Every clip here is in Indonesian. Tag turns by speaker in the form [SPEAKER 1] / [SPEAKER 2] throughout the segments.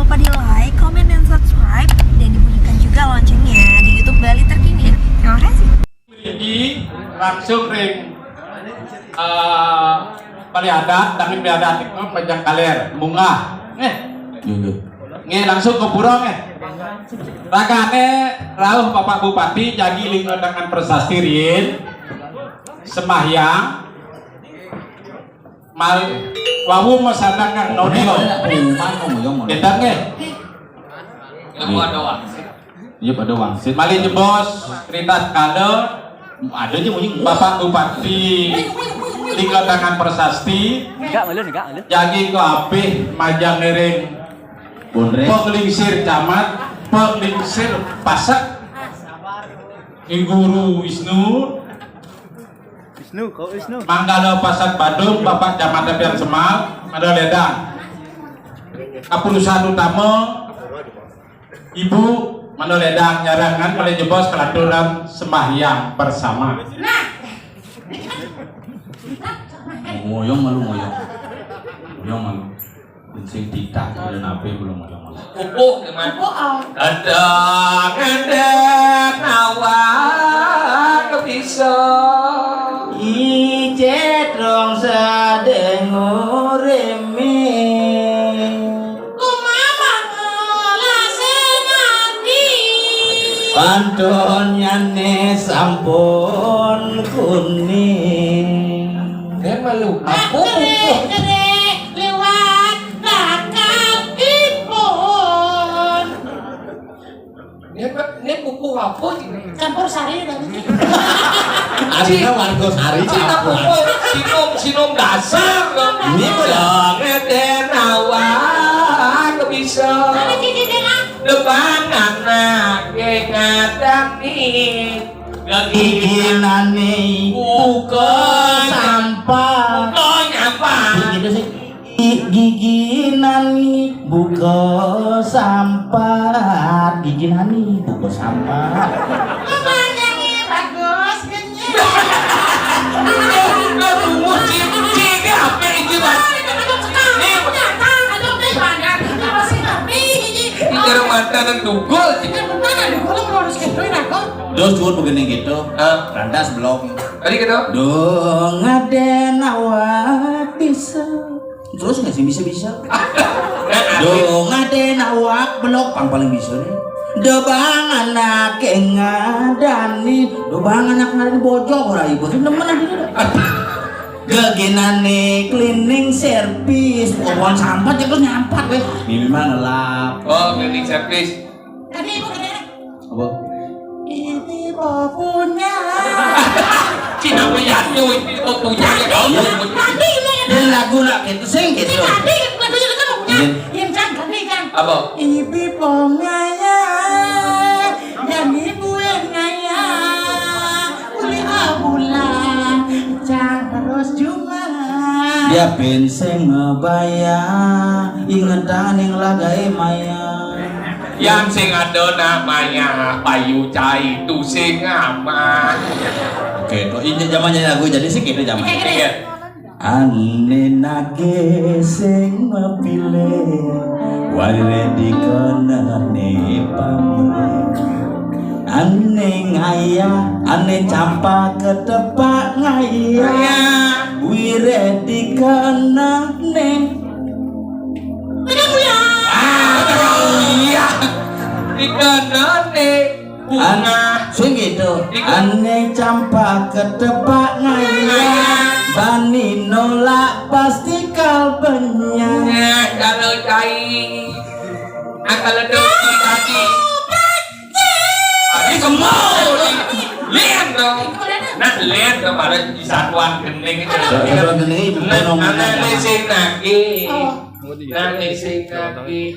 [SPEAKER 1] lupa di like, comment, dan subscribe, dan dibunyikan juga loncengnya di YouTube Bali Terkini. Terima kasih.
[SPEAKER 2] Ini langsung ring kali adat, tapi adat itu panjang kaler, bunga, langsung ke burung Ragane rauh Bapak Bupati jadi lingkungan dengan prestasi rin semahyang mal wawu masadang kang nonio kita iya pada wangsit malin jebos cerita kado ada aja mungkin Bapak Bupati lingkungan dengan prestasi jadi ke apih majang nering penglingsir camat, penglingsir pasak, Guru Wisnu, Manggala Pasak Badung, Bapak Camat Biar Semal, ada Ledang, Keputusan Utama, Ibu Mano Ledang nyarangan oleh jebos kelaturan sembahyang bersama. Ngoyong malu. Sing tidak dan apa belum ada masalah. Pupuk teman. Kadang awak bisa ijet rong sadengoreme. Kumama ngolasenati. Pantonyane sampun kuning. Dia malu. Aku pupuk. Ini pupuk apa sih?
[SPEAKER 3] Campur sari dan
[SPEAKER 2] Adina warga sari campur. Sinom dasar. Ini jangan awak bisa. Depan anak ngadang nih. Giginane buka sampah. Buka apa? Begitu sih. Giginani buka sampah, giginani buka sampah.
[SPEAKER 3] pemandangi bagus kenyang.
[SPEAKER 2] Aduh, cicing apa itu mas? Ini mata dan dugol. Dos cuma begini gitu. Randas belum. Tadi gitu. Dong ada awak bisa. Terus nggak sih bisa dong ada nawak blok paling bisa nih dobang anak ngadani dobang anak ngadani bojok orang ibu kan temen aja geginane cleaning service pokoknya sampah jangan nyampat weh mimi mah ngelap cleaning service
[SPEAKER 3] Tadi ibu kena
[SPEAKER 2] apa?
[SPEAKER 3] ini punya
[SPEAKER 2] Cina punya ini punya ini lagu nak itu sing gitu.
[SPEAKER 3] tadi lagunya kita mau punya yang canggih nih kan
[SPEAKER 2] Apa?
[SPEAKER 3] ibu pongaya dan ibu yang ngaya uli abulan cang terus cuma
[SPEAKER 2] Dia penseng ngebayang ingetan yang lagai maya. Yang sing ada namanya Payu Cai itu sing aman. Oke, to ini zamannya lagu jadi sih gitu zamannya. Ane nage sing mapile wale dikenane pamre ane ngaya ane campa ketepak ngaya wire dikenane iya dikenane bunga sing gitu ane campa ketepak ngaya Bani nolak pasti kalbennya. Kalau cai, kalau doki tadi. Ini semua. Lihat dong. Nah lihat kemarin di satuan gening itu. Satuan gening itu. Analisik nagi. Analisik nagi.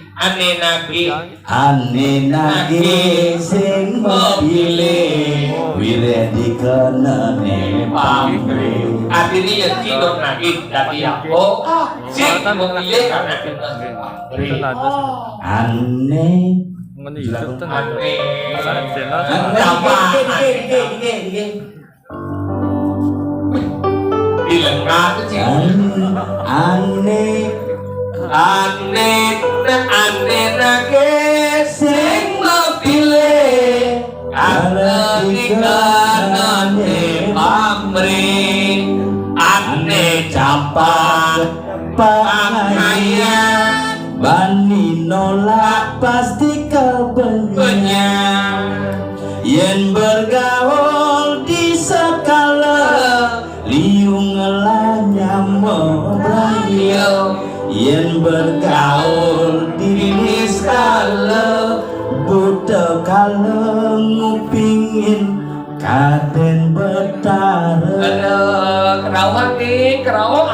[SPEAKER 2] Ane nagi sing mobile. Wire dikenane pamre. Akhirnya ya tidur nagi dari aku. Sing memilih karena kita pamre. Ane.
[SPEAKER 4] Ngene YouTube tuh
[SPEAKER 2] Ane.
[SPEAKER 4] channel
[SPEAKER 2] Dilengah sih. Ane
[SPEAKER 5] ane nake sing mapile ane pamri ane capat pangaya
[SPEAKER 2] bani nolak pasti kebenyang yen bergaul di sekala liung ngelanya membrayo yen bergaul di skala buta kala ngupingin kaden betara
[SPEAKER 5] kerawang nih kerawang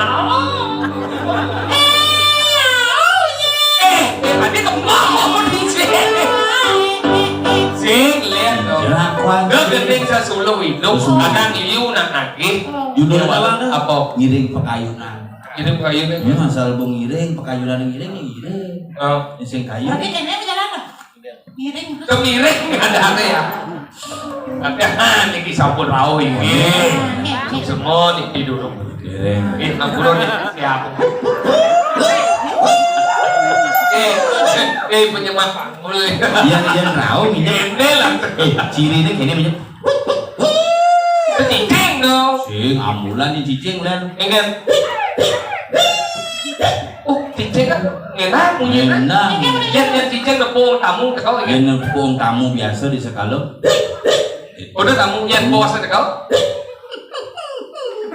[SPEAKER 5] tadi kemauan di sing lihat dong gak gending sa suluh hidup kadang iyu nak nagih
[SPEAKER 2] Yudho apa?
[SPEAKER 5] apa?
[SPEAKER 2] Ngiring pekayunan.
[SPEAKER 5] Ngiring pekayunan?
[SPEAKER 2] Ya masal bung ngiring pekayunan ngiring.
[SPEAKER 5] Oh.
[SPEAKER 2] Sing kayu.
[SPEAKER 3] Tapi kayaknya bisa apa? Ngiring.
[SPEAKER 5] Kemiring ada apa ya? Tapi ini sampun rau ini. Semua nih duduk.
[SPEAKER 2] Ngiring.
[SPEAKER 5] Ampun nih siapa? Penyemak mulai.
[SPEAKER 2] Iya rau minyak.
[SPEAKER 5] Ini lah.
[SPEAKER 2] Ciri ini kayaknya minyak.
[SPEAKER 5] Cicing dong.
[SPEAKER 2] Cing ambulan di cicing lan.
[SPEAKER 5] Ingat. Cicing kan enak punya. Yang cicing nepung tamu kau ingat.
[SPEAKER 2] Yang nepung tamu biasa di sekalo.
[SPEAKER 5] Udah tamu yang bos kau.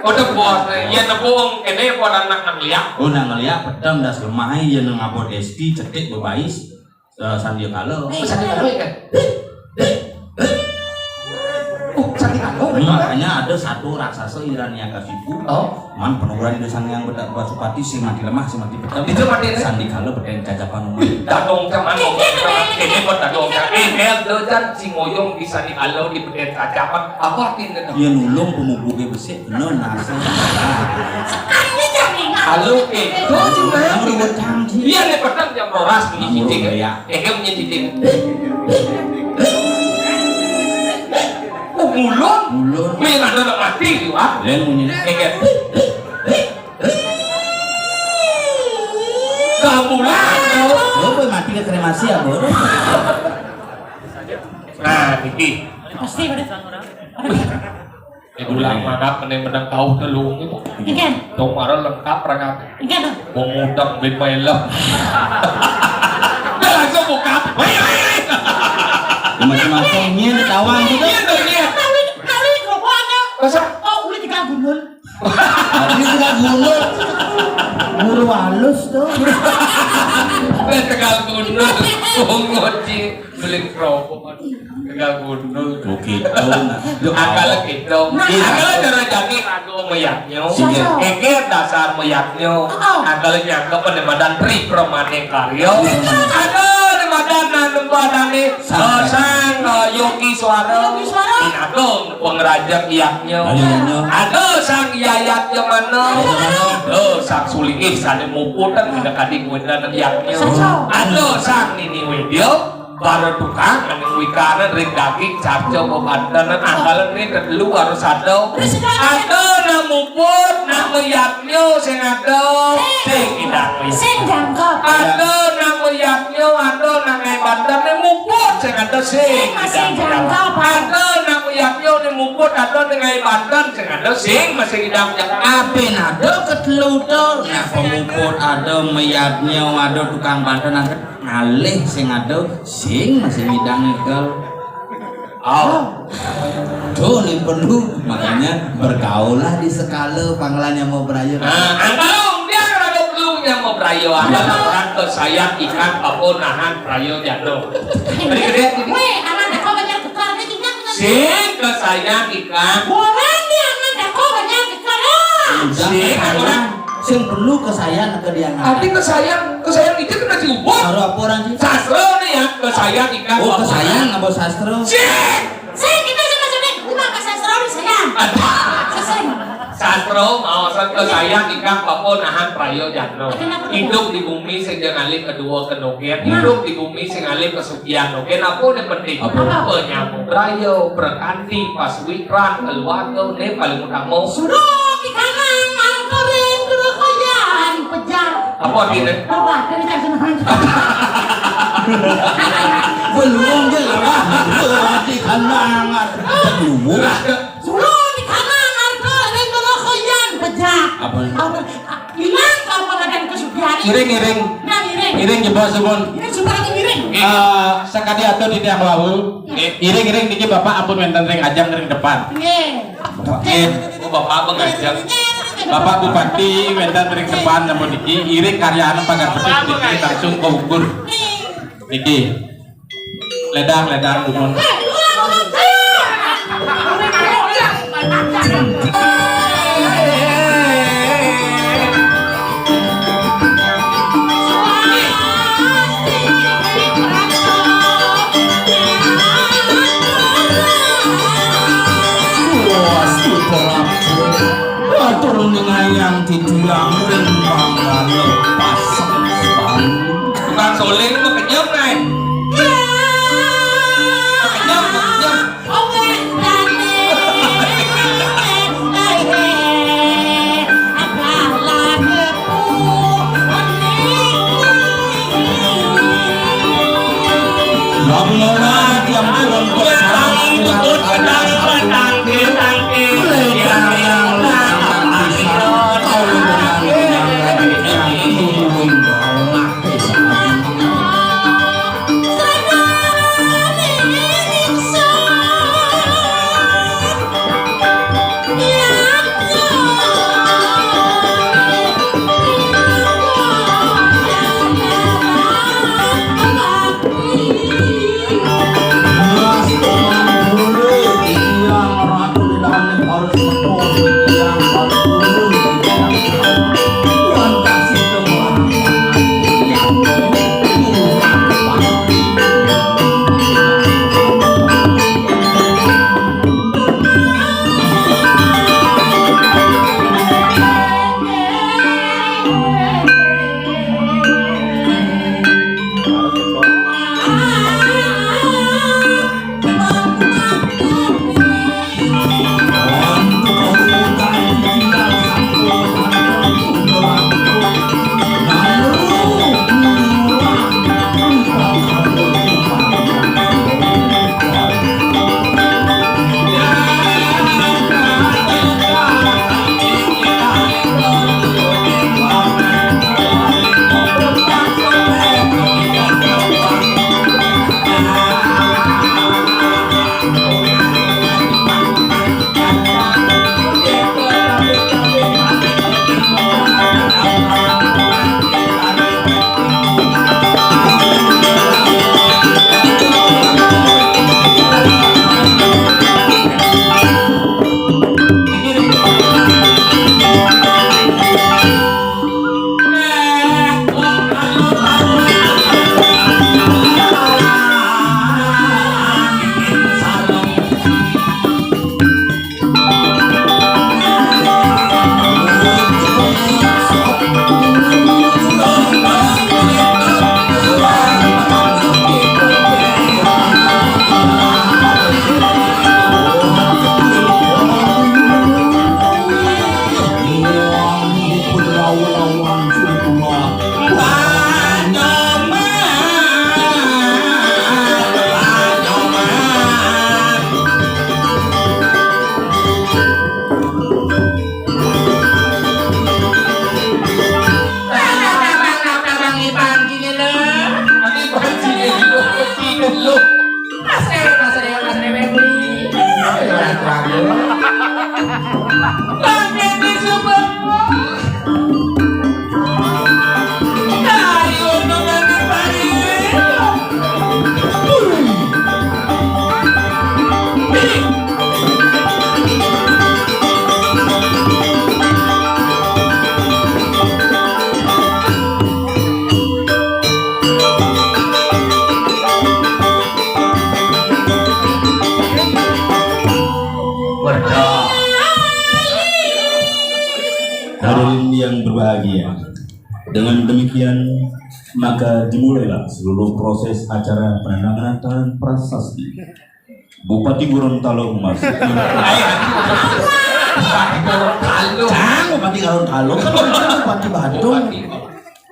[SPEAKER 5] Udah bos yang nepung ini buat anak lihat.
[SPEAKER 2] Oh nang ngeliat pedang das lemah yang ngabot desti cetik bebais sandia kalo.
[SPEAKER 5] Sandi kalo kan.
[SPEAKER 2] Makanya ada satu raksasa Hiranyakasipu.
[SPEAKER 5] Oh,
[SPEAKER 2] man penurunan di desa yang Basupati sing mati lemah sing mati pedang.
[SPEAKER 5] Itu mati
[SPEAKER 2] sandi kalo beden cacapan umum.
[SPEAKER 5] dadong sama ini buat dadong ini dojan si ngoyong bisa di kalau di beden cacapan apa artinya?
[SPEAKER 2] Dia nulung pemubuke besi bener nasi.
[SPEAKER 5] Halo itu juga.
[SPEAKER 2] Ribut canggih.
[SPEAKER 5] Iya nih pedang jam roras bunyi cicing.
[SPEAKER 2] Ya.
[SPEAKER 5] Bunyi cicing. Mulun. Merah udah mati juga.
[SPEAKER 2] Lain bunyi.
[SPEAKER 5] Kamulan.
[SPEAKER 2] Oh, boy mati ke kremasi ya, Bro.
[SPEAKER 5] Nah, Niki.
[SPEAKER 3] Pasti udah.
[SPEAKER 5] Ulang manap menang kau telung itu.
[SPEAKER 3] Ikan.
[SPEAKER 5] Tong marah lengkap perangkat.
[SPEAKER 3] Ikan.
[SPEAKER 5] Mau ngundang ben mailem. Langsung buka.
[SPEAKER 2] Macam-macamnya ditawang gitu.
[SPEAKER 3] Kali gerobaknya.
[SPEAKER 5] Masa?
[SPEAKER 3] Oh, udah tiga gundul.
[SPEAKER 2] Ini tidak gundul. Guru halus tuh.
[SPEAKER 5] Tegal gundul. Ngoci beli kerupuk. Tegal gundul.
[SPEAKER 2] Oke,
[SPEAKER 5] Akal gitu. Akal cara jadi ragu meyaknya. Ege dasar meyaknya. Akal nyangka penemadan pri promane karyo. Ada nemadan nembadane sang Yogi Suara. Inago pengerajak iyaknya. Ada sang Yayat Yamana. Sang Suling sane muputan tidak kading wedan iyaknya. Ada sang Nini Wedyo. Baru tukang yang wikaran ring daging carco kebantanan anggalan ini kedelu harus ada namuput nama yaknyo sing ada sing idang
[SPEAKER 3] Sing jangkep.
[SPEAKER 5] ada nama yaknyo ada nama bantan ini muput sing ada sing idang ada nama yaknyo ini muput ada dengan bantan sing ada sing masih idang
[SPEAKER 2] Apin ada ketelu tuh. Nah, pemuput ada meyaknya ada tukang banten ngalih sing ada sing masih bidang nikel. Tuh nih perlu makanya bergaulah di sekala panggilannya mau berayu.
[SPEAKER 5] Kalau dia ada perlunya mau berayu ada orang ke saya ikan apa nahan berayu jatuh. Gede-gede ini.
[SPEAKER 3] Weh, anak kau banyak gekar nih juga.
[SPEAKER 5] Sing ke saya ikan.
[SPEAKER 3] Orang nih anak kau banyak gekar.
[SPEAKER 5] Sing orang.
[SPEAKER 2] Sing perlu kesayangan ke dia
[SPEAKER 5] Tapi kesayang itu kena diubah.
[SPEAKER 2] Taruh apa orang sih?
[SPEAKER 5] Sastra nih ya kesayang ikan.
[SPEAKER 2] Oh kesayang apa sastra?
[SPEAKER 3] Sing kita sama-sama rumah ke sastra di sayang. Sing.
[SPEAKER 5] Sastra mau kesayang ikan apa nahan prayo jano. Hidup di bumi sing jangalih kedua kenogen. Hidup di bumi sing alih kesucian nogen. Apa yang penting? Penyambung prayo, berkanti, paswikran, keluarga, ini paling utama.
[SPEAKER 3] Sudah di kanan, angkorin dulu kalian pejar.
[SPEAKER 5] Apa gini?
[SPEAKER 3] Apa? Dari tak senang.
[SPEAKER 2] Belum je lah. Di kanangan. Belum.
[SPEAKER 3] Suruh di kanan arka dan kerokoyan pejak.
[SPEAKER 2] Apa?
[SPEAKER 3] Hilang kamu badan kesugihan.
[SPEAKER 2] Iring.
[SPEAKER 3] Nah iring.
[SPEAKER 2] Iring jebol sebon.
[SPEAKER 3] Iring sumpah lagi iring.
[SPEAKER 2] Sakadi atau di tiang lawu. Iring niki bapak ampun wenten ring ajang ring depan.
[SPEAKER 3] Iya.
[SPEAKER 5] Oh bapak mengajak.
[SPEAKER 2] Bapak Bupati wenten ring depan namun niki iring karyaan pagapetik niki langsung ke ukur. Niki. Ledang dumon. Turun dengan yang tiduang rembang lepas
[SPEAKER 5] Tukang soling itu kenyam nih.
[SPEAKER 2] yang turun Hadirin yang berbahagia, dengan demikian maka dimulailah seluruh proses acara penandatanganan prasasti Bupati Gorontalo memasuki Bupati Gorontalo kan Bupati Bandung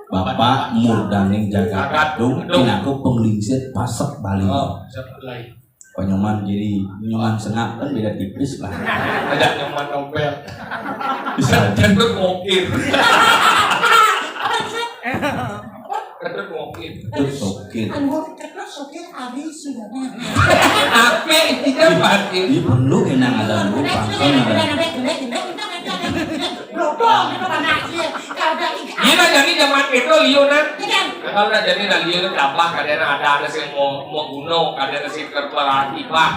[SPEAKER 2] Bapak Murdaning jaga gadung, pinaku penglingsir pasek Bali. Penyoman jadi nyoman sengak kan beda tipis lah.
[SPEAKER 5] Ada nyoman nobel. Bisa cenderung ngokir. Cenderung ngokir.
[SPEAKER 2] Terus oke.
[SPEAKER 5] Apa tidak pasti.
[SPEAKER 2] Ini perlu kenang ada lu pangkal ada.
[SPEAKER 5] Iya jadi zaman itu liunan. Kalau udah jadi liunan gampang kadang ada sih mau gunung, kadang sih kerperati pak.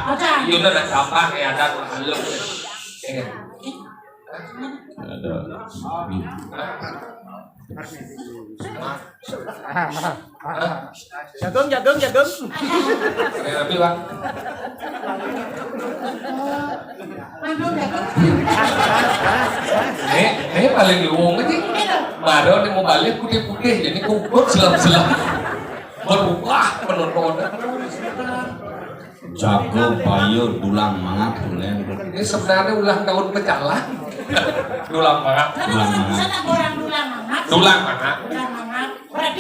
[SPEAKER 5] Liunan ada gampang ya ada halus.
[SPEAKER 2] Ada.
[SPEAKER 4] Jagung.
[SPEAKER 5] Tapi bang. Paling luang aja. Baru nih mau balik putih-putih, jadi kumpul selam-selam. Berubah penonton.
[SPEAKER 2] Jago bayo dulang mangap tulen.
[SPEAKER 5] Ini sebenarnya ulang tahun pecalang. Dulang mangap. Dulang mangap.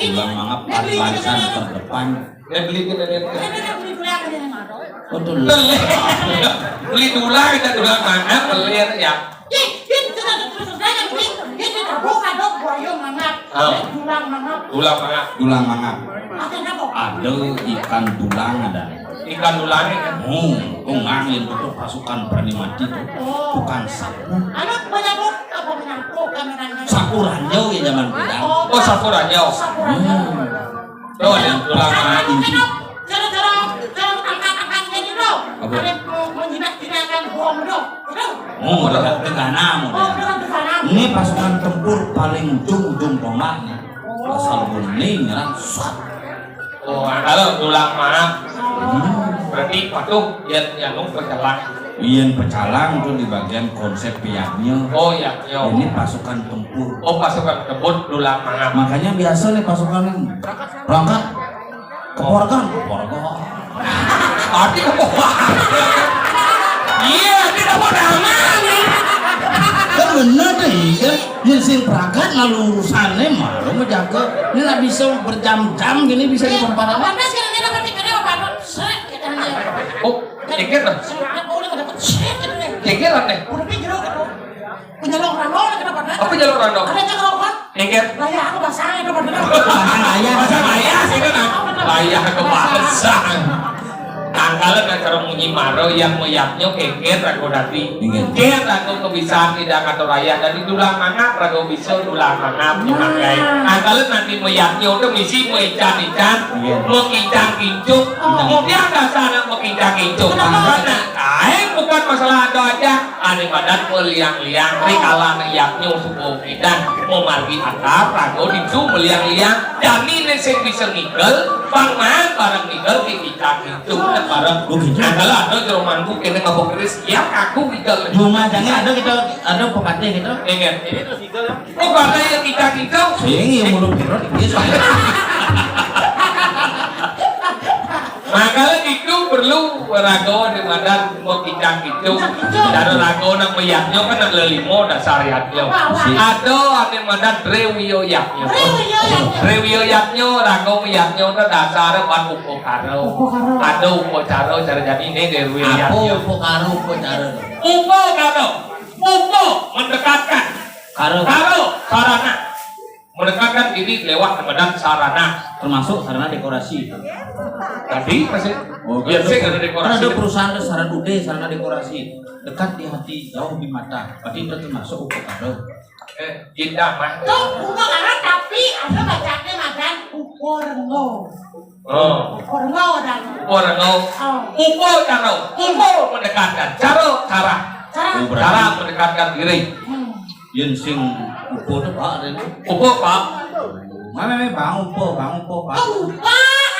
[SPEAKER 2] Dulang mangap barisan terdepan.
[SPEAKER 5] Beli kita lihat.
[SPEAKER 2] Oh tuh.
[SPEAKER 5] Beli dulang kita dulang mangap beli ya. Dulang mangap.
[SPEAKER 2] Dulang mangap. Ada ikan dulang ada.
[SPEAKER 5] Ikan dulangnya kan.
[SPEAKER 2] Ungang yang untuk pasukan berani mati itu bukan sapu. Sapu ranjau ya zaman muda.
[SPEAKER 5] Oh sapu ranjau. Tuh ada dulang mangap.
[SPEAKER 2] Udah tegana ini pasukan tempur paling ujung tombaknya. Asal bunyi nyerang swat.
[SPEAKER 5] Oh kalau dulang mangap. Berarti patuh yang pecalang.
[SPEAKER 2] Ian pecalang itu di bagian konsep pihaknya.
[SPEAKER 5] Oh ya,
[SPEAKER 2] ini pasukan tempur.
[SPEAKER 5] Oh pasukan tempur dulang mangap.
[SPEAKER 2] Makanya biasa nih pasukan yang berangkat keluarga.
[SPEAKER 5] Arti kepohokan. Iya, tidak mau damai.
[SPEAKER 2] Kan bener deh kan. Yang sing berangkat lalu urusannya malu menjaga. Ini lah bisa berjam-jam gini bisa diperparah.
[SPEAKER 5] Oh, ceker lah. Ceker lah teh. Apa jalur random? Ceker. Layah ke bahasa. Tanggalan acara munyi maro yang meyaknya keker rago dati. Keker rago kebisaan tidak kata raya dari dulang mangap rago bisa dulang mangap dipakai. Tanggalan nanti meyaknya udah misi mengican-ican, mengincang kincuk. Kemudian dasarnya mengincang kincuk. Bukan masalah ada aja. Ada badan meliang-liang. Rikala meyaknya subuh dan memargi akar rago dicu meliang-liang. Dan ini saya bisa ngigel. Bang man barang ngigel mengincang kincuk. Barang adalah ada jeromanku kena ngabok keris ya aku gigal
[SPEAKER 2] Cuma jangan ada kita ada pepatah gitu.
[SPEAKER 5] Ingat ini tuh gigal ya. Oh katanya kita
[SPEAKER 2] sing yang mulut kira dia
[SPEAKER 5] maka itu perlu rago di mana mau kicang itu dari rago nang meyaknya kan nang lelimo dasar yaknya ada mana drewiyo yaknya rago meyaknya itu dasar ban upo karo ada upo caro cara jadi ini drewiyo yaknya
[SPEAKER 2] upo karo
[SPEAKER 5] upo mendekatkan karo sarana mendekatkan diri lewat kemudian sarana
[SPEAKER 2] termasuk sarana dekorasi.
[SPEAKER 5] Tadi masih
[SPEAKER 2] biasa
[SPEAKER 5] ada dekorasi.
[SPEAKER 2] Ada perusahaan sarana ude, sarana dekorasi dekat di hati, jauh di mata. Berarti itu termasuk upokado.
[SPEAKER 5] Indah mah.
[SPEAKER 3] Tuh upokado tapi ada bacanya makan uporengo.
[SPEAKER 5] Oh.
[SPEAKER 3] Uporengo dan.
[SPEAKER 5] Uporengo. Upo mendekatkan. Cara mendekatkan diri.
[SPEAKER 2] Yen sing upo itu pak ada ini.
[SPEAKER 5] Upo pak.
[SPEAKER 2] Mana bang upo pak.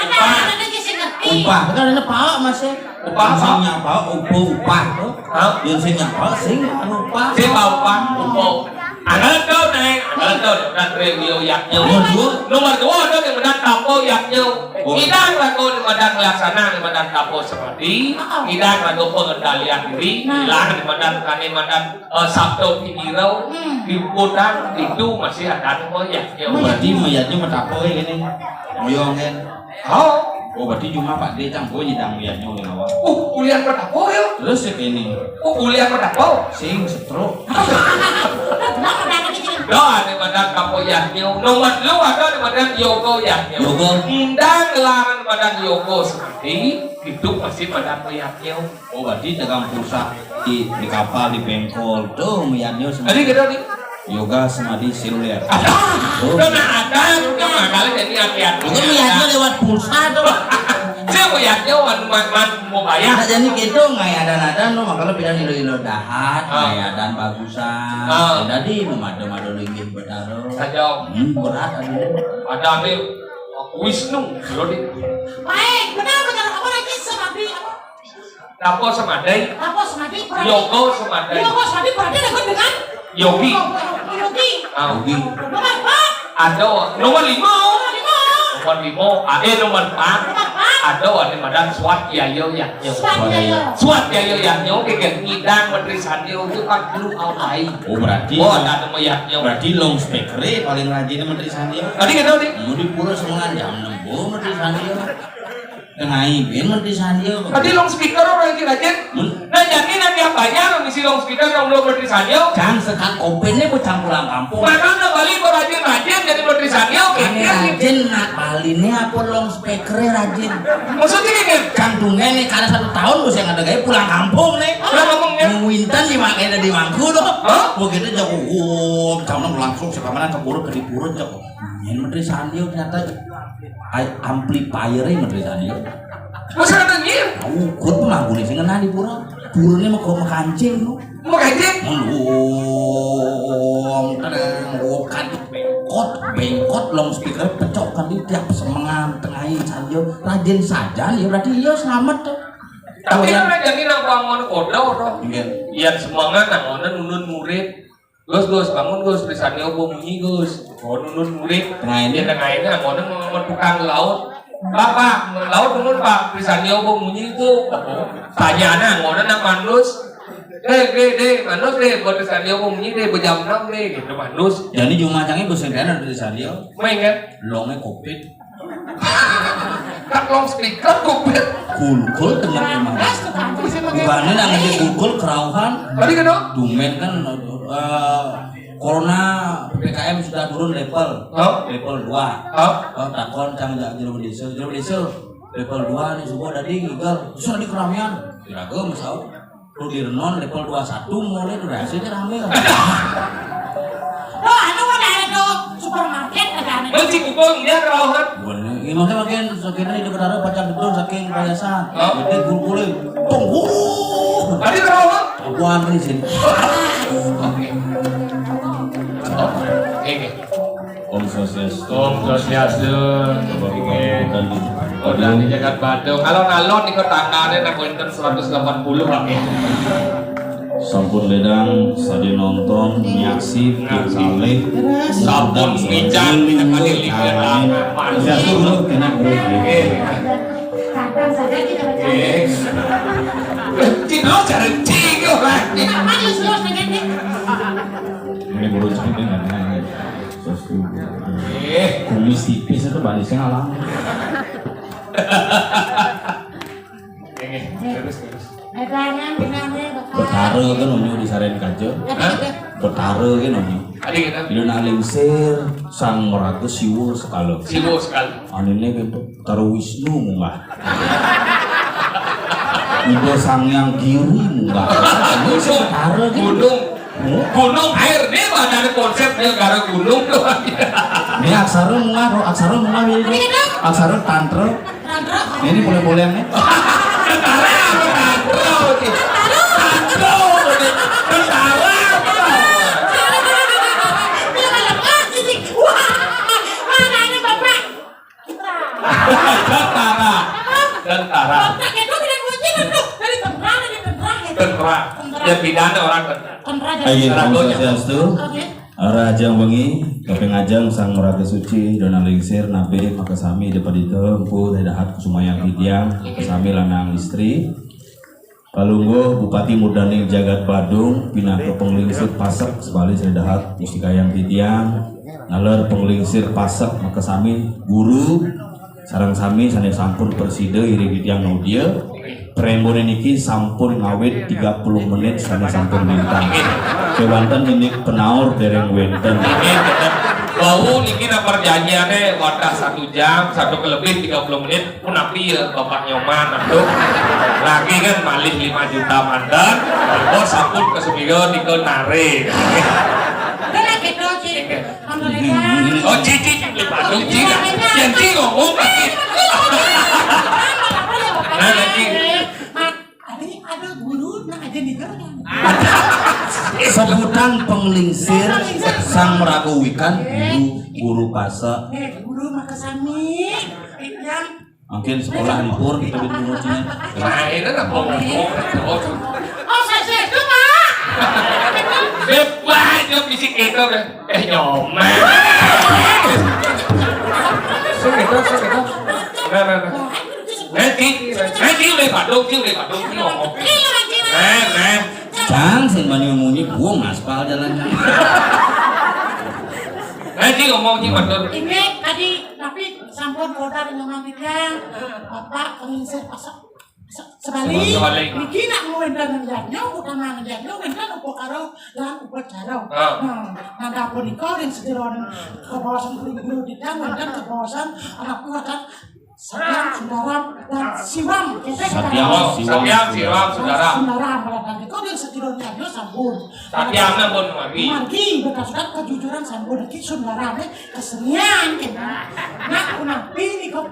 [SPEAKER 3] Ada kisah ngerti.
[SPEAKER 2] Upah, kan ada pak masih.
[SPEAKER 5] Upah
[SPEAKER 2] singnya pak upo upah tuh. Yen singnya pak sing upah.
[SPEAKER 5] Sing upah upo. Anggalan kau naik, anggalan kau dan review yaknya.
[SPEAKER 2] Nomor 2
[SPEAKER 5] ada di medan tapo yaknya. Idang lagu di medan laksana di medan tapo seperti idang lagu pengendalian diri, hilang di medan kane medan sabdo pinggirau di kudang itu masih ada nomor yaknya.
[SPEAKER 2] berarti mayatnya matapo gini moyong kan. Oh berarti cuma Pak D campur nyidang mayatnya oleh awal.
[SPEAKER 5] Kuliah bertapo ya.
[SPEAKER 2] Terus ya ini
[SPEAKER 5] Kuliah bertapo.
[SPEAKER 2] sing stroke.
[SPEAKER 5] Doa di badan kapo yaknya. Nomor 2 ada di badan yogo yaknya.
[SPEAKER 2] Yogo.
[SPEAKER 5] Indang larang badan yogo seperti hidup masih badan yaknya.
[SPEAKER 2] Oh berarti dagang pulsa di kapal di bengkol tuh mayatnya semua.
[SPEAKER 5] Jadi kita nih.
[SPEAKER 2] Yoga semadi seluler.
[SPEAKER 5] Karena ada kali jadi apian.
[SPEAKER 2] Itu mayatnya lewat pulsa tuh.
[SPEAKER 5] Siapa yaknya wan mau bayar?
[SPEAKER 2] Nah, jadi gitu ngayadan no makanya pindah ilo dahat, ngayadan bagusan. Jadi memado-mado linggih betaro.
[SPEAKER 5] Saja.
[SPEAKER 2] Berat
[SPEAKER 5] Ada nih Wisnu, lo di.
[SPEAKER 3] Baik, benar apa lagi semadi?
[SPEAKER 5] Tapo semadai.
[SPEAKER 3] Apa semadi?
[SPEAKER 5] Yogo semadai.
[SPEAKER 3] Yogo semadi berarti dengan
[SPEAKER 5] Yogi.
[SPEAKER 3] Yogi.
[SPEAKER 2] Yogi.
[SPEAKER 3] Nomor 4.
[SPEAKER 5] Ada nomor 5. Nomor 5. Nomor 4. Ada di badan swat yayo yaknya. Swat yayo yaknya kayak ngidang menteri sandio itu kan dulu awai.
[SPEAKER 2] Oh berarti.
[SPEAKER 5] Ada nama yaknya.
[SPEAKER 2] Berarti long speaker paling rajin menteri sandio.
[SPEAKER 5] Tadi kita nih.
[SPEAKER 2] Mau di pura semua jam 6 menteri sandio. Kenaikin menteri sandio.
[SPEAKER 5] Tadi long speaker orang rajin. Nah jadi nanti yang banyak misi long speaker orang lo menteri sandio.
[SPEAKER 2] Kan sekat kopennya bucang pulang kampung.
[SPEAKER 5] Mana balik rajin jadi menteri sandio.
[SPEAKER 2] Ini rajin nak balinnya apa long speaker rajin.
[SPEAKER 5] Maksudnya ini
[SPEAKER 2] Kantungnya nih karena 1 tahun gue saya nggak ada pulang kampung nih.
[SPEAKER 5] udah ngomongnya.
[SPEAKER 2] Wintan dimakai di mangku loh. Begitu jago calon langsung sekamana keburu ke dipurut jago. Yang menteri sandio ternyata amplifiernya menteri sandio.
[SPEAKER 5] Masa ada ngir?
[SPEAKER 2] Ukur tuh mangku nih sih kena di pura. Puranya mau kancing loh.
[SPEAKER 5] Mau kancing?
[SPEAKER 2] Kan bengkot long speaker pecok kan di tiap semengan tengahin sandio rajin saja ya berarti iya selamat tuh.
[SPEAKER 5] Tapi kan jadi nak bangun kodo roh.
[SPEAKER 2] Iya.
[SPEAKER 5] Iya semangat nak nunun murid. Gus bangun Gus tulisannya opo bunyi Gus. Nunun murid.
[SPEAKER 2] Tengahin
[SPEAKER 5] Dia tengahinnya ngono tukang laut. Pak, laut nunun Pak tulisannya opo bunyi itu. Tanyana ngono nak manus. Manus buat tulisannya opo bunyi bejam 6 gitu manus.
[SPEAKER 2] Jadi cuma macamnya gue sendirian dari sandio.
[SPEAKER 5] Main kan?
[SPEAKER 2] Longnya kopit.
[SPEAKER 5] Tak long speaker kupit.
[SPEAKER 2] Kulkul dengan emang. Bukannya nang ngejek kulkul kerauhan.
[SPEAKER 5] Tadi kan dong?
[SPEAKER 2] Dumen kan corona PPKM sudah turun level. Level 2. Takon cang jero desa level 2 nih semua tadi gigal. Terus di keramaian. Kira-kira misal lu di Renon level 21 mulai durasinya rame kan.
[SPEAKER 3] Anu ada supermarket ada.
[SPEAKER 5] Mencik kupon dia kerauhan.
[SPEAKER 2] Ini makanya makin sakitnya di berdarah pacang gedung saking perhiasan. Jadi kulkulnya tunggu.
[SPEAKER 5] Tadi kerauhan?
[SPEAKER 2] Akuan di sini.
[SPEAKER 5] Oke. Ini.
[SPEAKER 2] Om Swastiastu.
[SPEAKER 5] Om Swastiastu. Udah di Jagat Bandung. Kalau ngalon di tangannya nak pointer 180 lagi.
[SPEAKER 2] Sampun ledang sadhe nonton nyaksi pilih
[SPEAKER 5] Sampun ngincang dengan kali lihat.
[SPEAKER 2] Swastiastu bro kena bro.
[SPEAKER 3] Kadang saja kita baca.
[SPEAKER 5] Cino cari cing orang.
[SPEAKER 3] Apa yang sudah segini?
[SPEAKER 2] Ini baru cerita dengan Swastiastu. Kumis tipis itu barisnya ngalang.
[SPEAKER 5] Terus.
[SPEAKER 3] Edangan benangnya
[SPEAKER 2] Betara kan onyo di Saren Kajo. Betara kan onyo.
[SPEAKER 5] Tadi kita
[SPEAKER 2] Dino nalingsir sang meratu siwo sekali.
[SPEAKER 5] sibuk sekali.
[SPEAKER 2] Anine gitu karo Wisnu munggah. Ibu sang yang kiri munggah. Betara gitu.
[SPEAKER 5] Gunung air dia ada konsepnya gara gunung doang.
[SPEAKER 2] Ini aksara munggah, aksara munggah ini. Aksara tantra. Ini boleh-boleh nih.
[SPEAKER 5] Tentara. Tentara. Dia pidana orang tentara.
[SPEAKER 2] Ayo Om Swastiastu. Arajang wengi kaping ajang sang meraga suci dona lingsir nabe maka sami dapat ditempuh dahat kusumayang hidiyang sami lanang istri Palunggo Bupati Mudani Jagat Badung pinangka penglingsir pasak sebalik dahat mustikayang hidiyang naler penglingsir pasak maka sami guru sarang sami sanes sampun persida iri hidiyang naudia Premone niki sampun ngawit 30 menit sanes sampun bintang kewanten ini penaur dereng wenten
[SPEAKER 5] bau niki na perjanjiannya wadah 1 jam 1 kelebih 30 menit pun api ya bapak nyoman aduh lagi kan malih 5 juta mandan bos sampun kesembilan nike nare
[SPEAKER 3] Kena gitu sih.
[SPEAKER 5] oh cici Bandung cici yang cici ngomong lagi nah lagi
[SPEAKER 3] Ada guru nak aja nih kan.
[SPEAKER 2] sebutan penglingsir sang meraguwikan guru pasak
[SPEAKER 3] Guru maka sami yang
[SPEAKER 2] mungkin sekolah limpur kita bingung sini
[SPEAKER 5] nah itu nggak ngomong
[SPEAKER 3] saya itu Pak.
[SPEAKER 5] bebas yang bisik itu nyoman segitu nanti udah Bandung ngomong
[SPEAKER 2] Jang sing mani ngomongnya buang aspal jalannya
[SPEAKER 5] nanti ngomong sih Bandung
[SPEAKER 3] Ini tadi tapi sampun kota dengan yang Bapak penginsir pasak sebalik. Niki nak ngewendang ngendangnya bukan ngendangnya wendang upo karo lan upo jaro. Nanda punika yang sederon kebawasan guru-guru didang wendang kebawasan anak kuatan Satyam, Sundaram, dan Siwam.
[SPEAKER 5] Satyam, Sundaram.
[SPEAKER 3] Sundaram, dan itu yang sederonnya dia sambun.
[SPEAKER 5] Satyam pun lagi.
[SPEAKER 3] Margi berdasarkan kejujuran sambun iki Sundaram kesenian kena. Nah, aku nabi nih kok.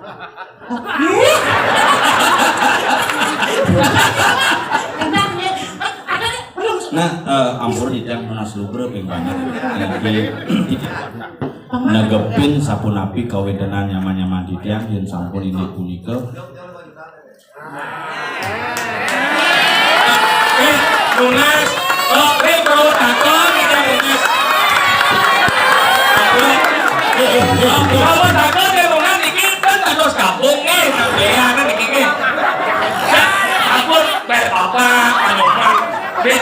[SPEAKER 2] nah ampun ditang menas lubre ping banyak nagepin sapu napi kawedanan nyaman-nyaman ditiang yen sampun ini punika
[SPEAKER 5] Lunas oke bro takon kita lunas bro takon ya lunas iki kan terus kampung sampean iki ampun bapak nyoman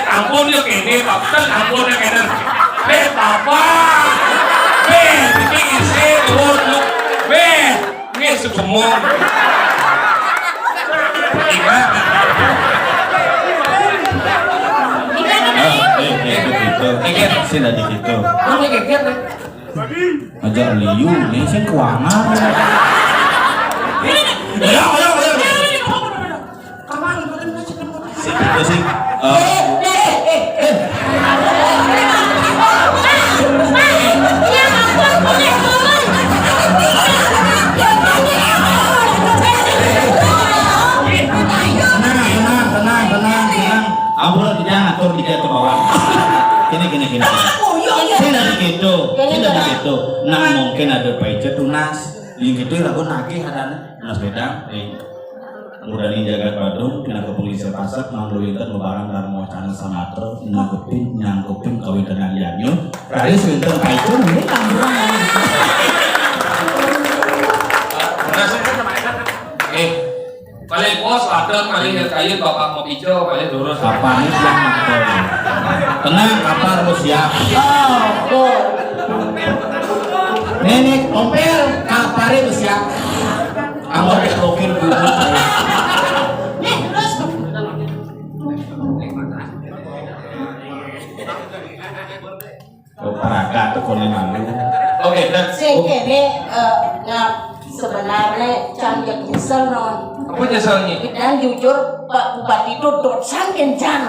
[SPEAKER 5] ampun yo kene bapak ampun yo kene bapak ini isi urut ini semua
[SPEAKER 2] sih tadi gitu ajar liu nih sih keuangan itu sih tenang ampun tidak ngatur dia ke bawah gini tidak gitu nah mungkin ada pecah tunas yang gitu lagu nagih ada tunas beda Mudani Jagat Badung kena kepolisian pasak manglu inten lebaran darmo cana samatra nyangkepin kawidanan yanyo kali swinter pecah ini tamburan
[SPEAKER 5] kali bos ada kali kayu bapak mau hijau kali lurus
[SPEAKER 2] apa nih yang nakal tenang kapal harus siap nenek ompel kapal harus siap amor kelokin dulu peraga tuh konen malu
[SPEAKER 5] oke dan
[SPEAKER 3] Sing kene sebenarnya canggih nyesel non.
[SPEAKER 5] apa nyeselnya?
[SPEAKER 3] Dan jujur Pak Bupati itu dosa kencang.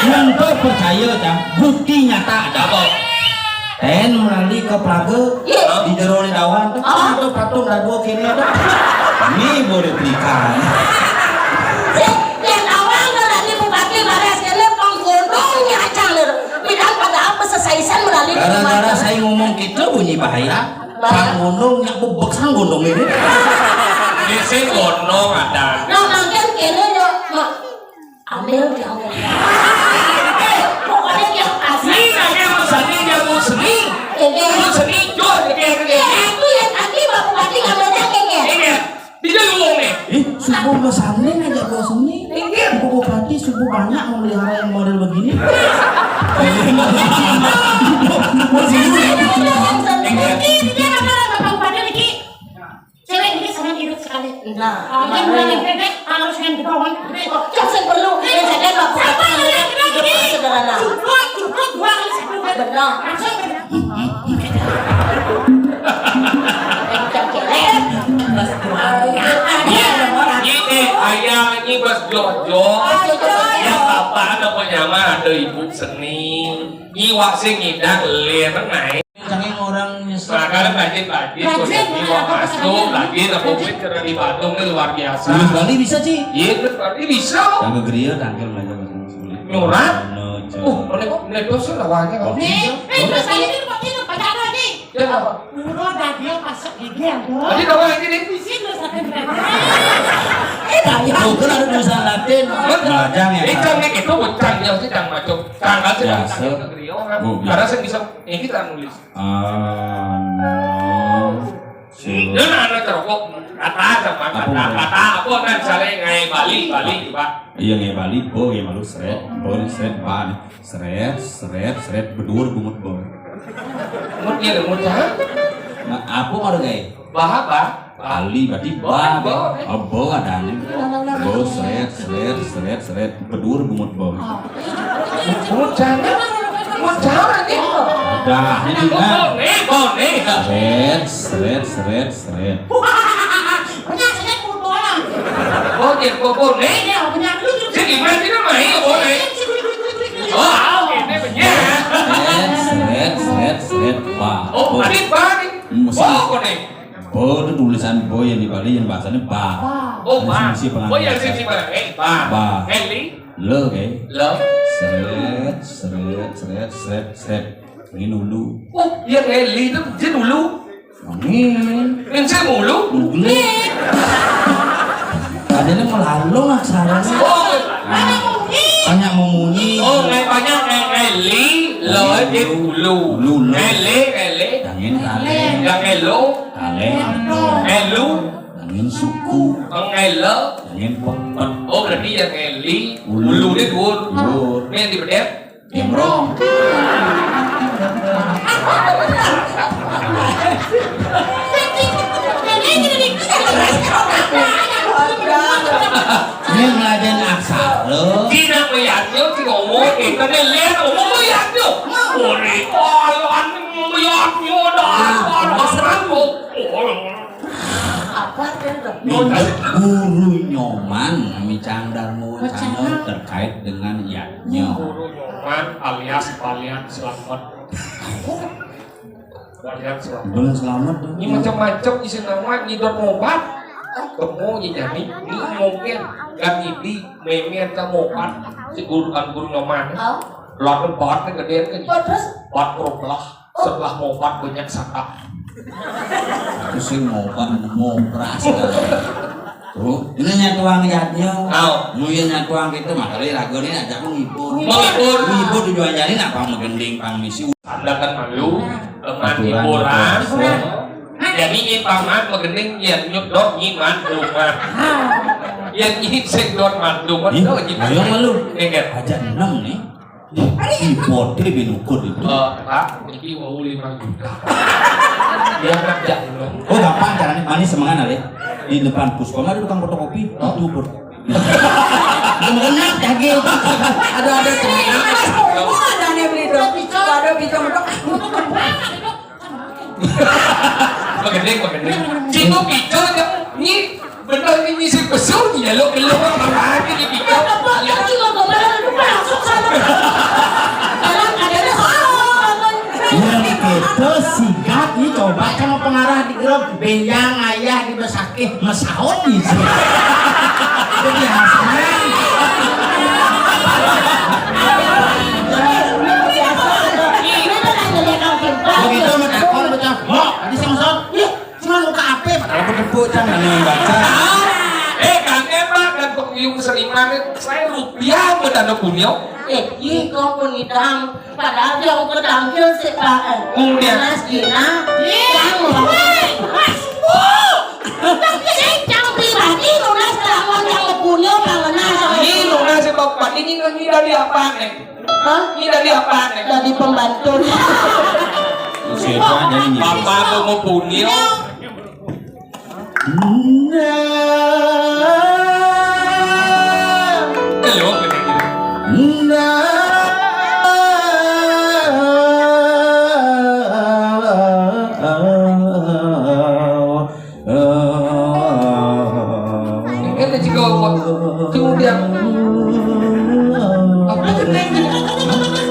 [SPEAKER 2] yang percaya dan bukti nyata ada
[SPEAKER 5] apa?
[SPEAKER 2] ten melalui ke Praga di jerone dawan tuh atau patung dua kiri ada ini boleh berikan
[SPEAKER 3] Yang awal dari Bupati Baras kene penggondongnya calir. Bidang pada apa sesaisan melalui
[SPEAKER 2] gara-gara saya ngomong gitu bunyi bahaya Pak Gondong yang bubuk sang gondong ini
[SPEAKER 5] Ini sih gondong ada.
[SPEAKER 3] Nah, makin kene yo Ambil diambil. Pokoknya yang asli.
[SPEAKER 5] Ini nanya mau seni, dia mau seni. Mau seni, jual kayak
[SPEAKER 3] Itu yang tadi bapak tadi ngambilnya kayaknya.
[SPEAKER 5] ini. Dia ngomong nih.
[SPEAKER 2] Subuh gak sani ngajak gua seni. Ibu berarti subuh banyak memelihara yang model begini.
[SPEAKER 3] Ini dia nama bapak pada Niki. Cewek ini sangat hidup sekali. Nah, kalau saya di bawah, jangan perlu. Yang saya bapak ngambilnya hidup sederhana. Dua kali satu. Benar.
[SPEAKER 5] Ini ayah ini bos jojo. Ya apa ada penyama ada ibu seni. Ini waksing ngidak lir naik.
[SPEAKER 2] Jangan orang nyesel.
[SPEAKER 5] Sekarang rajin seni wak masuk lagi republik cerah di Bandung ini luar biasa.
[SPEAKER 2] Terus Bali bisa sih.
[SPEAKER 5] Iya terus Bali bisa.
[SPEAKER 2] Yang kegeria tangkel belajar bahasa Inggris.
[SPEAKER 5] Nyurat. Ini dosa lawannya kalau
[SPEAKER 3] Terus saya ini pakai pacar lagi. Udah radio masuk gigi aku.
[SPEAKER 5] Tadi kamu lagi nih.
[SPEAKER 3] Di sini sampai berapa?
[SPEAKER 2] Oh, kan ada tulisan Latin. Belajar ya.
[SPEAKER 5] Cang nih itu bukan ya sih cang macam. Cang kan sih
[SPEAKER 2] Biasa.
[SPEAKER 5] cang negeri orang. Karena saya bisa ini kita nulis. Dia anak terokok kata sama kata aku kan misalnya ngai Bali coba.
[SPEAKER 2] Iya ngai Bali, bo ngai malu seret, ban, seret, berdua bungut bo.
[SPEAKER 5] Mungkin ada mudah.
[SPEAKER 2] Nah, apa mau gay?
[SPEAKER 5] Bahapa?
[SPEAKER 2] Bali berarti ba, bo ada nih. Bo seret, berdua bungut bo.
[SPEAKER 5] Mudah nih.
[SPEAKER 2] Dah, ini kan.
[SPEAKER 5] Nih.
[SPEAKER 2] Seret.
[SPEAKER 3] Punya saya bola.
[SPEAKER 5] Oh, dia kok nih.
[SPEAKER 3] Ini punya lu.
[SPEAKER 5] Jadi gimana sih namanya boleh? Oh, ini benar.
[SPEAKER 2] Seret, ba.
[SPEAKER 5] Oh, ini bani. Oh, nih.
[SPEAKER 2] Bo itu tulisan bo yang di Bali yang bahasanya ba.
[SPEAKER 5] Oh, ba.
[SPEAKER 2] Sisi pengantin.
[SPEAKER 5] Oh, yang sisi ba.
[SPEAKER 2] Ba.
[SPEAKER 5] Heli.
[SPEAKER 2] Le gay.
[SPEAKER 5] Lo.
[SPEAKER 2] Seret. Ini dulu.
[SPEAKER 5] Oh, yang heli itu dia dulu.
[SPEAKER 2] Angin.
[SPEAKER 5] Yang saya mulu.
[SPEAKER 2] Dulu. Adanya melalung aksaranya.
[SPEAKER 5] Oh,
[SPEAKER 2] Banyak memunyi.
[SPEAKER 5] oh, banyak heli. Lo dia dulu. Heli.
[SPEAKER 2] Angin kale.
[SPEAKER 5] Yang helo.
[SPEAKER 2] Kale.
[SPEAKER 5] Helu.
[SPEAKER 2] Angin suku.
[SPEAKER 5] Ang helo.
[SPEAKER 2] Angin pepet.
[SPEAKER 5] Oh, berarti yang heli. Ulu dia dur. Ini yang di bedep.
[SPEAKER 2] Gemrong. Ini ngelajarin aksara.
[SPEAKER 5] Tidak melihatnya, tidak ngomong. Kita lihat ngomong melihatnya. Boleh. Alan melihatnya dah.
[SPEAKER 2] Guru nyoman Micang Darmo Wacana terkait dengan yatnya.
[SPEAKER 5] Guru nyoman alias Valian Selamat. Valian Selamat.
[SPEAKER 2] Belum selamat tuh.
[SPEAKER 5] Ini macam-macam isi nama nyidot obat. Temu nyanyani ini mungkin kan ini memen ka mopat si guru kan guru nyoman. Lalu bot kan gede kan. Bot belah setelah mopat banyak sakap.
[SPEAKER 2] Itu sih mau keras tuh ini nyatuang yatnya mungkin nyatuang gitu makanya lagu ini ajak menghibur tujuannya ini apa menggending pang misi
[SPEAKER 5] Anda kan malu teman hiburan jadi ini paman menggending yang nyudot nyiman rumah yang ini sengdot manduman
[SPEAKER 2] ayo malu
[SPEAKER 5] ingat
[SPEAKER 2] ajak 6 nih keyboard dia binukur itu
[SPEAKER 5] Pak ini mau 5 juta dia kerja
[SPEAKER 2] oh gampang caranya manis semangat ali di depan puskoma ada tukang fotokopi itu ber enak daging ada
[SPEAKER 3] Ada beli dong. Ada bisa medok.
[SPEAKER 5] Pagandeng. Cino pico ni benar ini si besar ni lo apa ni pico.
[SPEAKER 2] Itu sigat nih coba sama pengarah di grup benyang ayah di besakih mesaut nih sih jadi hasilnya begitu metakon bocah mau tadi sih masuk cuma muka apa padahal berdebut kan yang baca
[SPEAKER 5] Kang Emma kan biung seniman saya rupiah bedana punya.
[SPEAKER 3] Iya, kau pun hitam. Padahal dia aku tampil si Pak. Mas Gina, kamu. Mas, tapi saya jangan pribadi, nulis telepon yang punya pangenan.
[SPEAKER 5] Ini lunas si bapak ini dari apa nih?
[SPEAKER 3] Hah?
[SPEAKER 5] Ini dari apa nih?
[SPEAKER 3] Dari pembantu.
[SPEAKER 2] Siapa jadi
[SPEAKER 5] Bapak aku mau punya. Kalau gini gini. Ini jika kemudian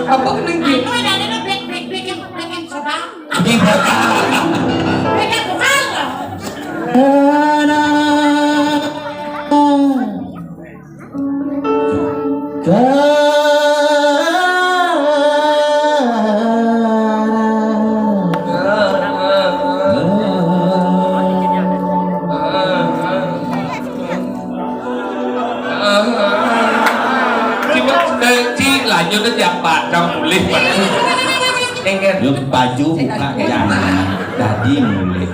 [SPEAKER 5] apa gini? Lanjut ke jabat kamu mulai pada enggan
[SPEAKER 2] baju buka jangan tadi mulai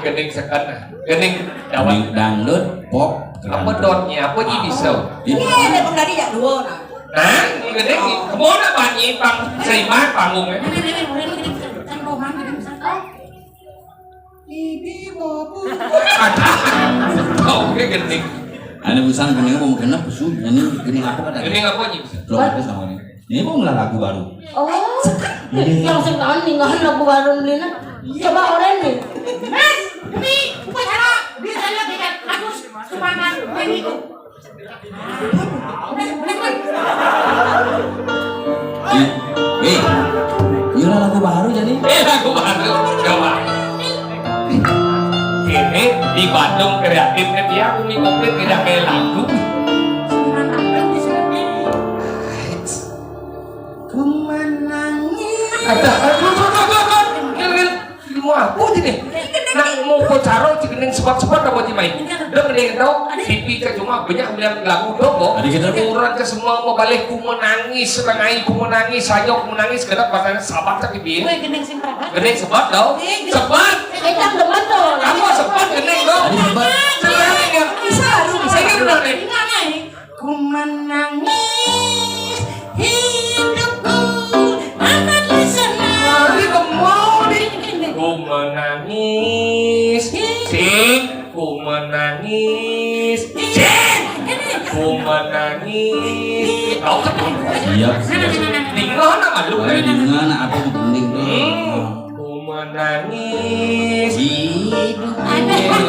[SPEAKER 5] gening sekan gening
[SPEAKER 2] Dawang dangdut pop
[SPEAKER 5] apa dotnya apa ini bisa
[SPEAKER 1] Ada penggali ya dua.
[SPEAKER 5] nah gening kemana banyi pang seiman panggungnya ada oh gening
[SPEAKER 2] ada busana kening mau kena pesu ini kening apa kan
[SPEAKER 5] gening apa ini
[SPEAKER 2] belum ada sama ini mau ngelar lagu baru
[SPEAKER 3] Oh, yang sekarang nih nggak lagu baru nih. Coba orang nih. Mas, ini upacara di sana tidak harus semangat itu.
[SPEAKER 2] ini lagu baru jadi
[SPEAKER 5] lagu baru coba ini di Bandung kreatif dia umi komplit tidak kayak lagu ada mau apa ini nak mau pacaran cikening sebat-sebat apa cimai udah mending tahu TV cuma banyak bilang lagu dong kurang ke semua mau balik ku menangis setengah ku menangis sayok menangis kena pasang sabar tak ibin gening sebat tau sebat
[SPEAKER 3] Kita demen tuh.
[SPEAKER 5] kamu sebat gening dong sebat
[SPEAKER 1] Bisa harus bisa.
[SPEAKER 5] saya kira nih
[SPEAKER 3] Ku menangis hidupku amat senang.
[SPEAKER 5] hari kemudian ku menangis sing ku menangis sing ku menangis tahu kan
[SPEAKER 2] siap
[SPEAKER 5] tinggal nama lu
[SPEAKER 2] dengan apa penting tuh
[SPEAKER 5] ku menangis
[SPEAKER 2] hidup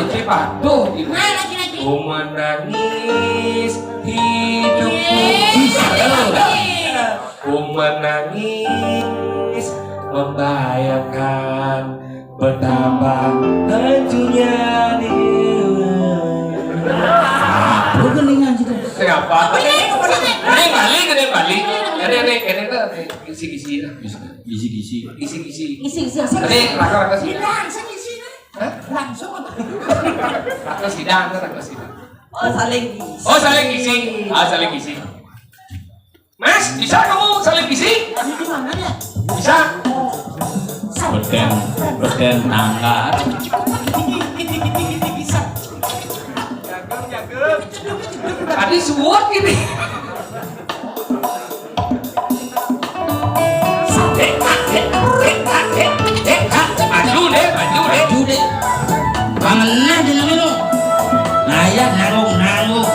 [SPEAKER 5] cepat tuh
[SPEAKER 3] Lagi-lagi.
[SPEAKER 5] ku menangis hidupku
[SPEAKER 2] bisa
[SPEAKER 5] ku menangis membayangkan betapa hancurnya
[SPEAKER 2] lu keningan situ
[SPEAKER 5] siapa? Ini Bali ini tuh kisi-kisi
[SPEAKER 2] gisi-gisi
[SPEAKER 3] Isi-isi.
[SPEAKER 5] ini raka sidang
[SPEAKER 3] Langsung isi. Langsung.
[SPEAKER 5] raka sidang
[SPEAKER 1] Oh saling
[SPEAKER 5] oh saling kisi Mas bisa kamu saling kisi
[SPEAKER 3] Di mana ya?
[SPEAKER 5] bisa
[SPEAKER 2] beden tangga
[SPEAKER 5] tadi suwot gini maju deh
[SPEAKER 2] jude pangenna jeneng lu naya nanggung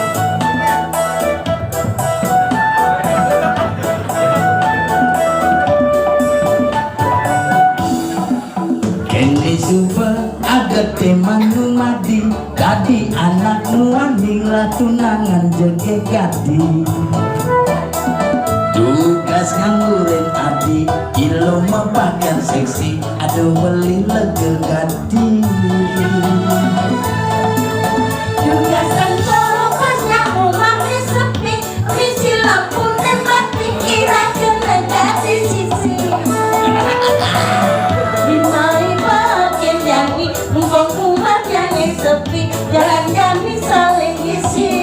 [SPEAKER 2] Kene suba agak temanu madi Dadi anak nuaning lah tunangan jege gadi Tugas nganggurin adi Ilo mabakan seksi Aduh beli lega gadi
[SPEAKER 3] Juga sentuh pasnya ulang sepi. Misi lampu nembak dikira kena dari sisi. Dimai bagian yangi mumpung kumat yang sepi. Jalan kami saling isi.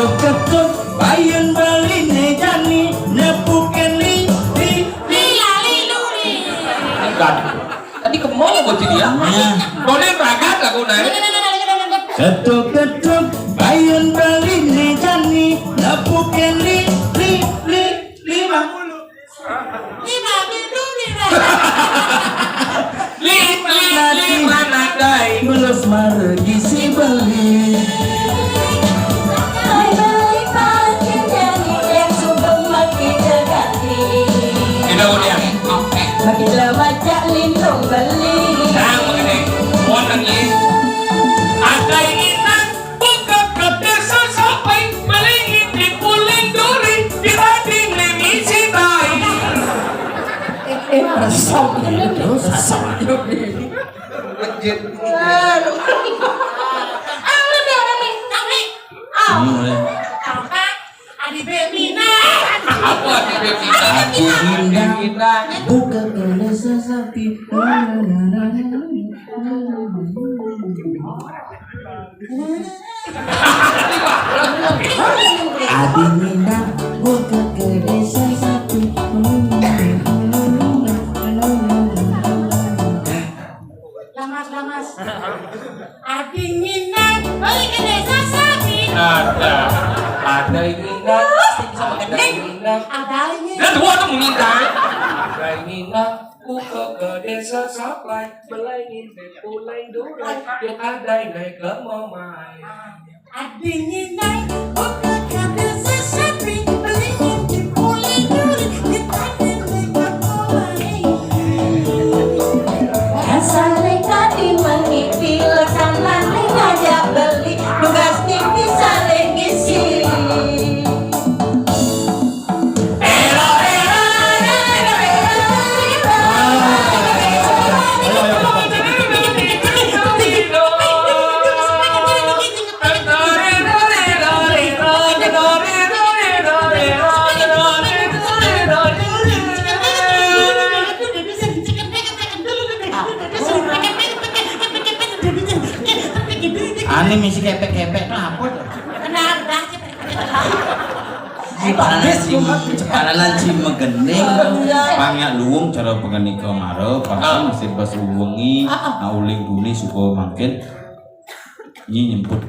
[SPEAKER 2] ketuk bayun beline jani nepuken li
[SPEAKER 3] lali luri.
[SPEAKER 5] Enggak. Tadi ke mall kok jadi ya? Boleh berangkat aku naik.
[SPEAKER 2] ketuk bayun beline jani nepuken li
[SPEAKER 3] Lima luri.
[SPEAKER 5] Lima nadai.
[SPEAKER 2] belus margi si beli
[SPEAKER 5] Tidak boleh. Nah, begini. Wonten list. Ada inginan buka ke desa sampai melingin di puling duri di rading mengisi tai.
[SPEAKER 3] Adi Bemina.
[SPEAKER 5] Apa di kita? Kita.
[SPEAKER 2] buka ke desa sapi Adi minang buka ke desa sapi
[SPEAKER 3] Lamas. Adi Minang. Balik ke desa sapi.
[SPEAKER 5] Ada inginan. Ada inginan.
[SPEAKER 3] Ada ini.
[SPEAKER 5] Dan dua tuh mengintai. Ada inginan. Buka ke desa sampai melingin di puling duri di rading naik ke mamai.
[SPEAKER 3] Adi Minang. Buka ke desa sapi. Melingin di puling duri. Di rading naik ke mamai.
[SPEAKER 2] Ani misi kepek-kepek tuh apa tuh?
[SPEAKER 3] Kenapa?
[SPEAKER 2] Cepalanan si megening pangyak luwung cara pengening kemarau pangkat mesti pas uwengi uling duni suka makin ini nyemput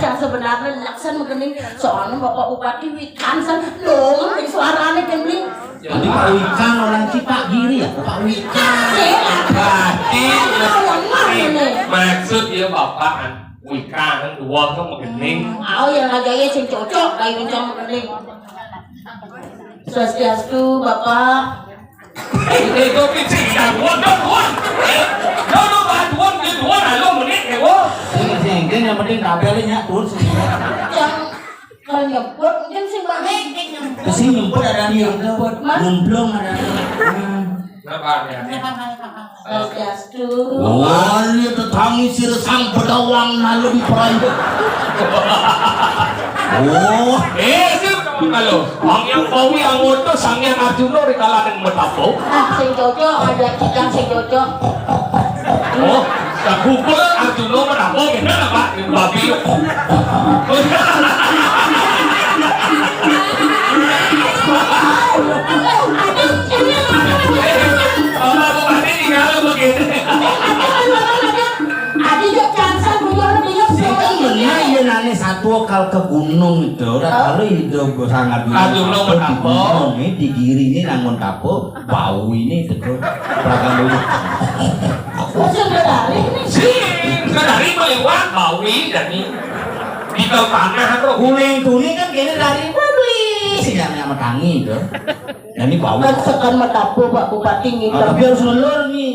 [SPEAKER 6] Yang sebenarnya laksan mengening soalnya Bapak Bupati Wikan loh suaranya kembali
[SPEAKER 2] jadi Pak Wikan orang Cipak Giri ya Pak Wikan
[SPEAKER 5] Maksud dia bapak Wika kan dua kan mengening.
[SPEAKER 6] yang agaknya sing cocok kayak mencong mengening Swastiastu Bapak
[SPEAKER 5] Itu kecil ya, dua. Kalau bantuan dia dua lalu menit ya,
[SPEAKER 2] sing yang penting kabelnya turun
[SPEAKER 6] yang kalau nyebut mungkin sing banget
[SPEAKER 2] kesini nyemput ada nih belum ada
[SPEAKER 5] Kenapa ya?
[SPEAKER 6] Swastiastu
[SPEAKER 2] ini tetangi siresang pedawang na lebih private
[SPEAKER 5] Sih kalau ang yang bawi ang moto sang yang Arjuna rikala ng matapo.
[SPEAKER 6] sing cocok ada kita sing cocok
[SPEAKER 5] Oh, sa Google Arjuna matapo gina na ba? Yung babi.
[SPEAKER 2] Iya nane satu kal ke gunung itu, kalau itu sangat di gunung ini di kiri ini nangon kapo, bau ini itu belakang dulu.
[SPEAKER 5] Dari melewat bawi dari di tanah tuh.
[SPEAKER 2] Kuning tuni kan kini dari beli, sih yang tangi itu. Dan ini bau.
[SPEAKER 6] kan sekan matapu Pak Bupati gitu
[SPEAKER 2] Tapi harus ngelur nih.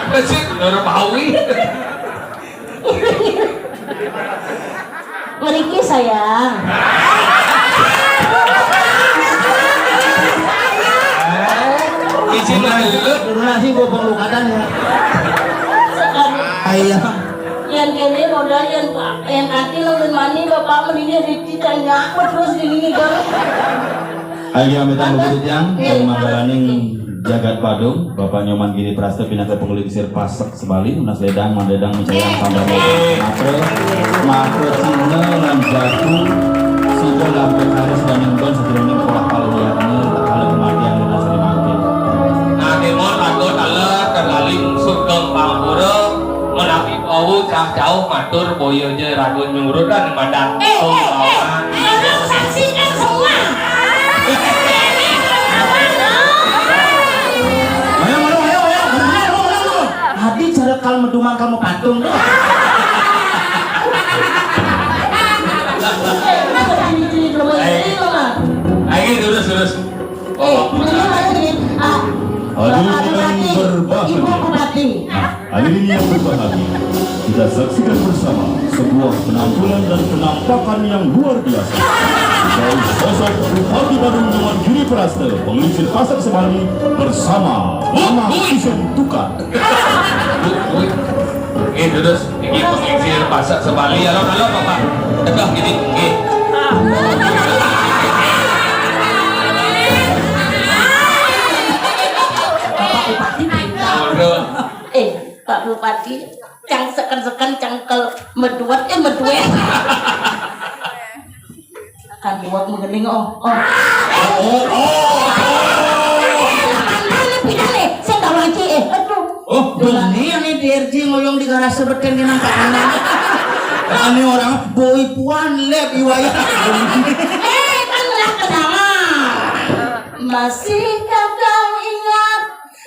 [SPEAKER 5] Kasih dari bawi.
[SPEAKER 6] Meriki sayang
[SPEAKER 5] Izin dulu.
[SPEAKER 2] Nasi gua pengelukatan ya. Ayah.
[SPEAKER 6] yang kene modal yang kaki lawan mani Bapak meninya ditanya apa terus ini kan
[SPEAKER 2] Ayah minta begitu yang mangalaning Jagat Badung, Bapak Nyoman Giri Prasto pindah ke pengelisir Pasek Sebali, Unas Ledang, Mandedang, Mencayang, Tambah Matre, Matre Cina, dan Jatuh, sudah lampu Haris dan Ninggon, sejeroning pola kaliannya, kalau kematian dan asal dimakin.
[SPEAKER 5] Nah, timur lagu taler terlaling sugeng pangpura, menapi bau jauh matur boyo je ragu nyuruh dan mandat.
[SPEAKER 6] Harus saksikan semua.
[SPEAKER 2] Hadi cara kalau medumang kamu patung tuh.
[SPEAKER 5] Ayo terus.
[SPEAKER 6] Ibu Bupati.
[SPEAKER 2] Hadirin yang berbahagia, kita saksikan bersama sebuah penampilan dan penampakan yang luar biasa dari sosok Bupati Badung Nyoman Giri Prasto, pengelisir Pasar Sebali bersama Mama Ison Tukar.
[SPEAKER 5] Terus ini pengelisir Pasar Sebali. Halo Bapak. Tegak gini.
[SPEAKER 6] Pak Bupati, cang seken cangkel meduet. Kan buat mengening saya tahu aja aduh.
[SPEAKER 2] Oh, ini DRJ ngoyong di garasi beten di nangka anak. Ini orang boy puan lep iwaya.
[SPEAKER 6] Kan lah kenapa? Masihkah kau ingat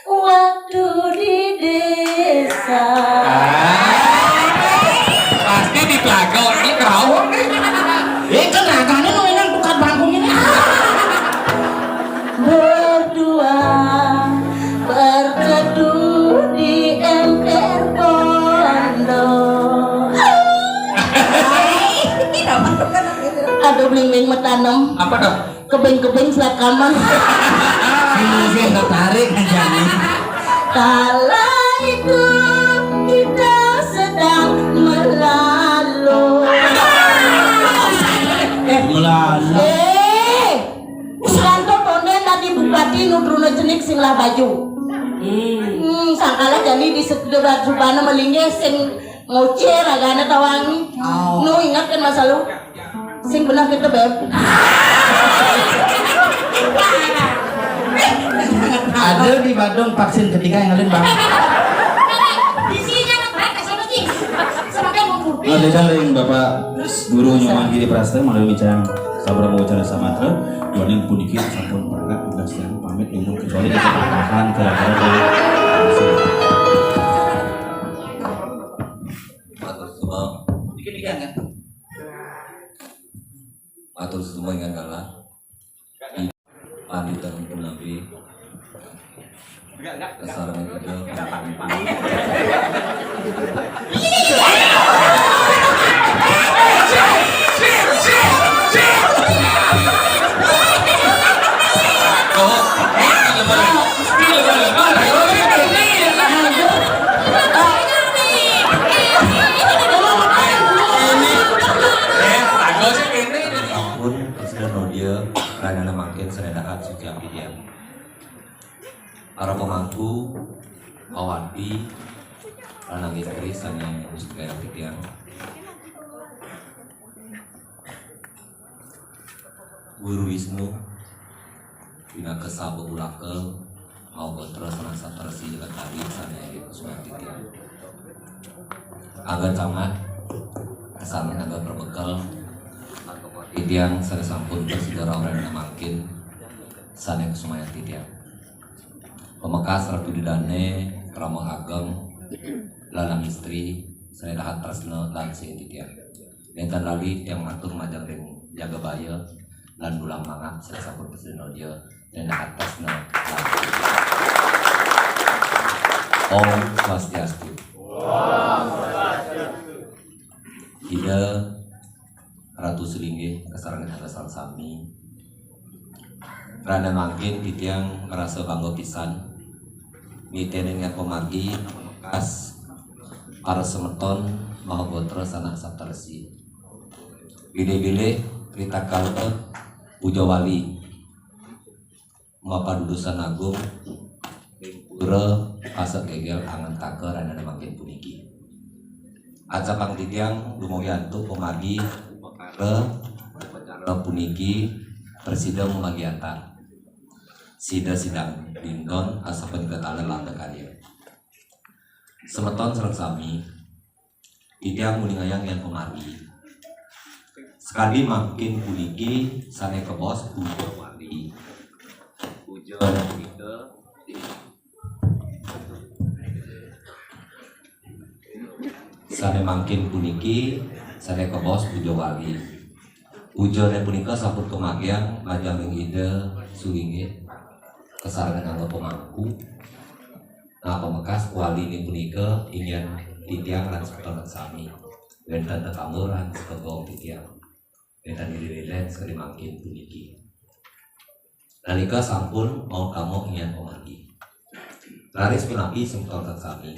[SPEAKER 6] waktu di desa?
[SPEAKER 5] Pasti di Telaga ini kerawang.
[SPEAKER 2] Kan agaknya ngoyong tukar bangkung ini.
[SPEAKER 6] Berdua berteduh di emper pondok. Aduh bling-bling metanam.
[SPEAKER 5] Apa dong?
[SPEAKER 6] Kebeng-kebeng selakaman.
[SPEAKER 2] Ini tertarik aja nih.
[SPEAKER 6] Kala itu kita sedang melalui. Santo tonden tadi Bupati nudruna jenik sing lah baju. Sangkala jadi di sebelah subana melingge sing ngocer agana tawangi. Nu ingat kan masa lu? Sing benar kita beb.
[SPEAKER 2] Ada di Badung vaksin ketiga yang ngaliin bang.
[SPEAKER 6] Di sini anak mereka sama sih. Semakin mengkurti.
[SPEAKER 2] Lain Bapak Guru Nyoman Giri Prasto melalui Micayang Sabra Mawacana Samatra, Yonin Pudikir sampun perangkat tugas yang pamit umur kecuali dikatakan kira-kira dari
[SPEAKER 7] matur semua
[SPEAKER 2] dikit-dikit kan?
[SPEAKER 7] matur semua yang kalah pamitan pun nabi kesalahan kita ampun Presiden Rodia Ranana makin seredakan suci dia para pemangku awati lanang istri sanya suci dia Guru Wisnu Bina kesabo ulakel mau terus rasa tersi dengan tadi sana itu suatu dia agak sangat kesana agak berbekal Tidiang saya sampun bersejarah orang yang makin sana kesumayan tidiang pemekas ratu didane ramah ageng lanang istri saya dahat tresno lan si tidiang nentan lali yang ngatur majang ring jaga baya lan bulang mangap saya sampun bersejarah dia dan dahat tresno Om Swastiastu Ida Ratu Selinggih kesarangan dasar sami Rana makin titiang merasa bangga pisan mitenengan pemagi bekas para semeton mahabotra sanak satarsi gede-gede cerita kalte Puja Wali Mapa Dudusan Agung saudara asa gegel angan taker dan makin puniki. Aca pangtitiang lumogiantu pemagi upakara puniki presida memagiata. Sida sidang dindon asa penggetalan landa karya. Semeton serang sami titiang mulingayang yang pemagi. Sekali makin puniki sane ke bos pujo wali. Pujo punike sane makin puniki sane ke bos pujo wali. Pujo dan punika sampun kemagian majang ide sulinge kesarangan anggo pemangku. Nah pemekas wali ini punika ingin titiang lan sepeton sami. Wenten tekamur lan sekegong titiang. Wenten diri-diri sekali makin puniki. Nalika sampun mau kamu ingin pemagi. Laris pinapi sepeton sami.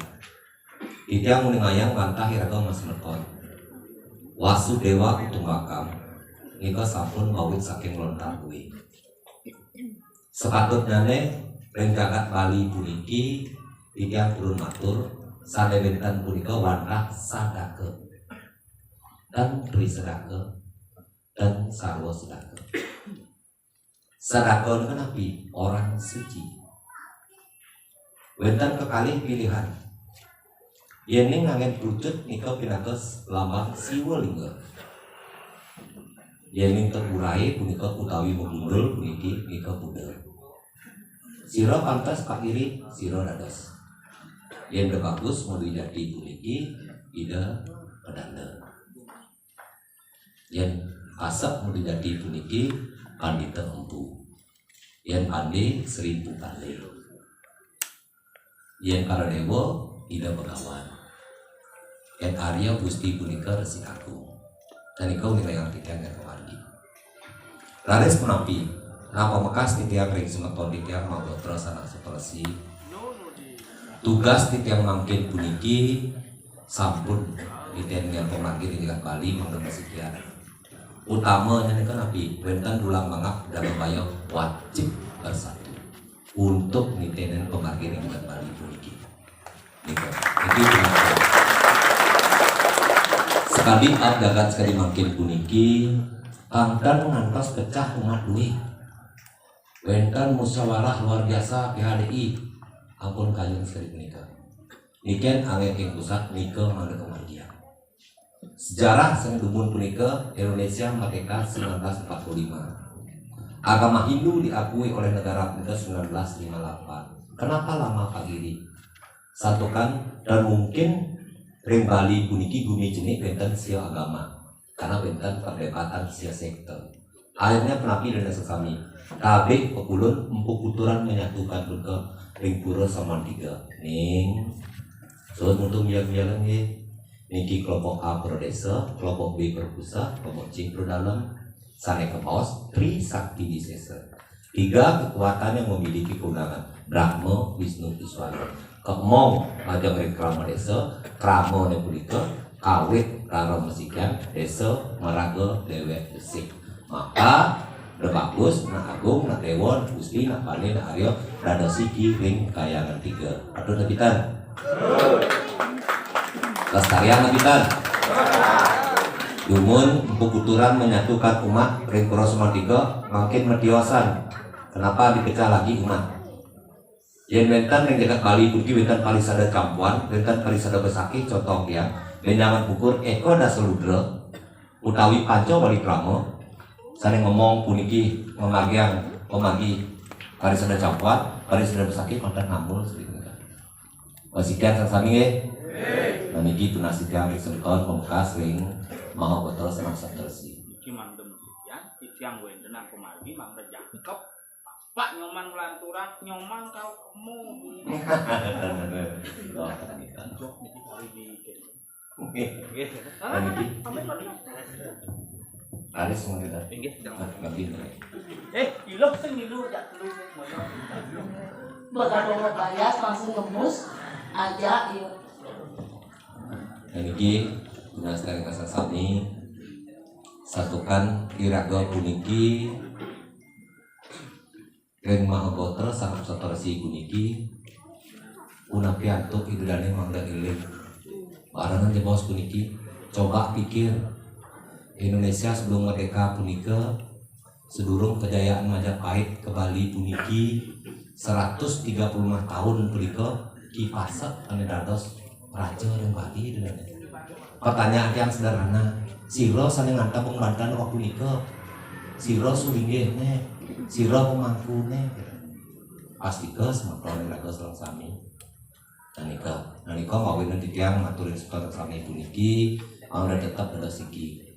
[SPEAKER 7] Titiang muningayang mantah iraga mas meton. Wasudewa utunggakam. Nika sampun mawit saking lontar kuwi. Sepatutnya ring jagat Bali puniki titiang turun matur sane wenten punika wantah sadake dan tri sedake dan sarwa sedake. Sedake niku napi orang suci. Wenten kekalih pilihan. Yen ning ngangen wujud nika pinados lambang Siwalingga. Yen ning terurai punika utawi membundul puniki nika budal. Sira pantas pakiri sira dados. Yen bagus mau jadi puniki ida pedanda. Yen asap mau jadi puniki pandita empu. Yen pandi 1000 pandi. Yen karadewa ida begawan. Yen Arya Gusti punika Resi Agung. Dan ikau nilai yang titiang yang kemargi. Laris menampi. Nah pemekas titiang ring semeton titiang mau terus anak sepersi. Tugas titiang mangkin puniki sampun titiang yang pemargi di tingkat Bali mengenai sekian. Utamanya ini kan nabi wenten dulang mangap dan bayar wajib bersatu untuk nitenen pemargi di tingkat Bali puniki. Itu sekali gagat sekali makin puniki tangkan ngantos pecah umat duit. Wenten musyawarah luar biasa PHDI ampun kayun sekali punika. Niken angin ing pusat nika mangga kemargian. Sejarah sing dumun punika Indonesia merdeka 1945. Agama Hindu diakui oleh negara punika 1958. Kenapa lama pagiri? Satukan dan mungkin ring Bali puniki gumi jenik wenten sia agama karena wenten perdebatan sia sektor. Akhirnya penapi dan sesami kabeh pekulun empuk kuturan menyatukan ke ring pura Samantiga ning so untuk biar-biaran niki kelompok A pro desa, kelompok B pro pusat, kelompok C pro dalam, sane ke paus, Tri Sakti Disesa. 3 kekuatan yang memiliki keundangan Brahma, Wisnu, Iswara. Kemong majang ring krama desa, krama nepulika, kawit rara mesikian, desa meraga dewek desik. Maka bagus, nak agung, nak dewon, gusti, nak pali, nak aryo, rada siki ring kayangan 3. Aduh nabitan. Lestarian nabitan. Dumun bukuturan menyatukan umat ring pura Samantiga makin mediosan. Kenapa dipecah lagi umat? Yen wenten ring jagat Bali puniki wenten palisada campuan, wenten palisada besaki contoh ya. Benjangan ukur eko da seludra utawi panca wali krama. Sane ngomong puniki memagian pemagi palisada campuan, palisada besaki konten ngambul sedikit. Wasikian sami nggih. Nah niki tunasitiang ring semeton pembekas ring maha botol senang satersi.
[SPEAKER 8] Iki mangdem ya, titiang wenten aku margi mangda jangkep. Pak nyoman melanturan, nyoman kau kemu.
[SPEAKER 7] Oh, kita.
[SPEAKER 8] Jok niki kali bikin.
[SPEAKER 7] Oke.
[SPEAKER 8] Nggih.
[SPEAKER 7] Nah niki. Aris mau kita.
[SPEAKER 8] Nggih, jangan.
[SPEAKER 7] Nggih.
[SPEAKER 8] Iloh sing nilu jak telu moyo.
[SPEAKER 6] Bakal bayas langsung ngebus aja iya.
[SPEAKER 7] Nah niki tunas dari kasasami satukan iraga puniki ring maha boter sangat satorsi puniki Unapianto idudane mangda iling. Barengan di bos puniki. Coba pikir Indonesia sebelum merdeka punika sedurung kejayaan Majapahit ke Bali puniki 135 tahun punika Ki Pasek anu dados raja yang Bali dengan. Pertanyaan yang sederhana, siro saling ngantabung Banten waktu punika. Siro sulinggehne, siro pemangkune. Pastike semakron dados lang sami. Nanika ngawin nanti tiang maturin sekolah sami puniki, anda tetap ada siki.